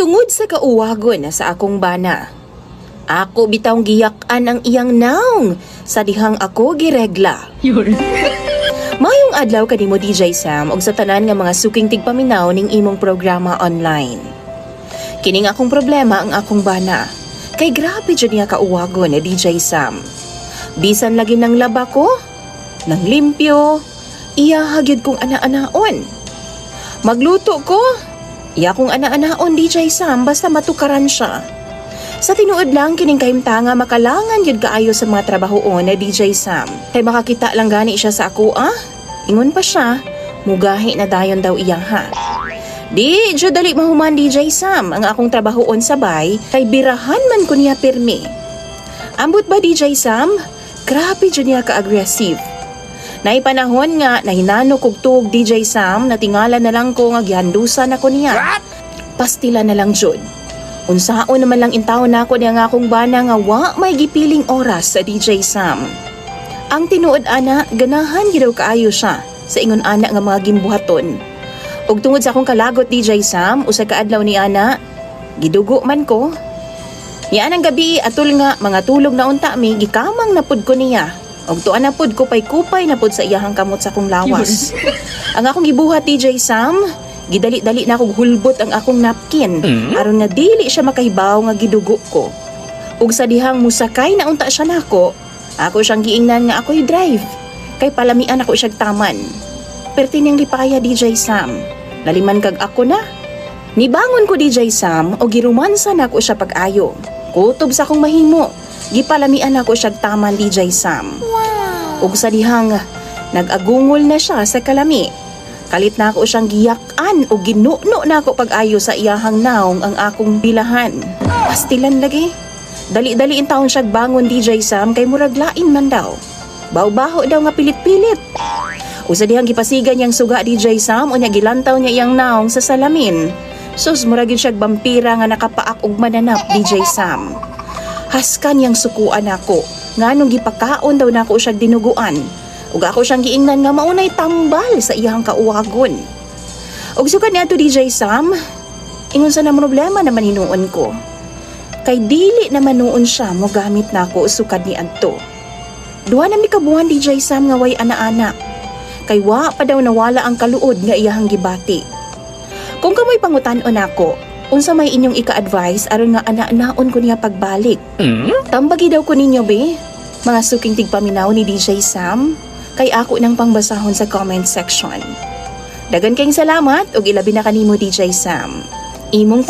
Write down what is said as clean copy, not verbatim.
Tungod sa kauwagon sa akong bana, ako bitawng giyak-an ang iyang naong sa dihang ako giregla. Mayong adlaw kanimo DJ Sam og sa tanan nga mga suking tigpaminaw ning imong programa online. Kining akong problema ang akong bana. Kay grabe jud niya kauwagon ni DJ Sam. Bisan lagi ng laba ko, nang limpyo, iya hagyod kong ana-anaon. Magluto ko, iya kong ana-anaon DJ Sam basta matukaran siya. Sa tinuod lang kining kahimtanga makalangan yun kaayo sa mga trabahoon na DJ Sam. Kay makakita lang gani siya sa ako Ingon pa siya, mugahi na dayon daw iya ha. Di, jud dali mahuman DJ Sam ang akong trabahoon sabay kay birahan man ko niya pirmi. Ambot ba DJ Sam? Grabe jud niya ka-aggressive. Naipanahon nga nahinano kog tuog DJ Sam na tingala na lang ko nga gihandusan ako niya. Pastila na lang jud. Unsaon naman lang intaw na ako niya nga akong bana nga wa may gipiling oras sa DJ Sam. Ang tinuod ana, ganahan gidaw kaayo siya sa ingon ana nga mga gimbuhaton. Ug tungod sa akong kalagot DJ Sam, usa ka adlaw ni ana, gidugo man ko. Yan ang gabi atul nga mga tulog na unta mi gikamang napud ko niya. Og tuan na pud kupay-kupay na pud sa iyahang kamot sa akong lawas. Ang akong gibuhat DJ Sam, gidali-dali na akong hulbot ang akong napkin aron nga dili siya makahibaw nga gidugo ko. Ug sa dihang musakay na unta siya nako, ako siyang giingnan nga ako'y drive. Kay palamian ako siyang taman. Perti niyang lipaya DJ Sam. Laliman kag ako na. Nibangon ko DJ Sam o girumansa na ako siya pag-ayo. Kutob sa akong mahimo. Gipalamian ako siyang taman DJ Sam. Wow. Ug sa dihang nag-agungol na siya sa kalami. Kalit na ako siyang giyak-an o ginuno na ako pag-ayo sa iyahang naong ang akong bilahan. Pastilan lagi. Dali-dali in taon siya bangon DJ Sam kay murag lain man daw. Baw-baho daw nga pilit-pilit. Usa dihang gipasigan niyang suga DJ Sam o niya gilantaw niya iyang naong sa salamin. Sus murag siya vampira nga nakapaak og mananap DJ Sam. Haskan niyang sukuan ako. Nganong gipakaon daw nako siya dinuguan. Ug ako siyang giingnan nga maunay tambal sa iyang kauwagon. Ug sukad niadto DJ Sam, ingon sa na problema naman hinuon ko. Kay dili naman noon siya mo gamit nako sukad ni adto. Duha na mi kabuhan DJ Sam nga way ana-ana. Kay wa pa daw nawala ang kaluod nga iyahang gibati. Kung kamoy pangutan-on ako, unsa may inyong ika-advise aron nga ana-anaon ko niya pagbalik? Tambagi daw ko ninyo be, mga suking tigpaminaw ni DJ Sam, kay ako nang pangbasahon sa comment section. Dagan kayong salamat ug ilabi na kanimo DJ Sam. Imong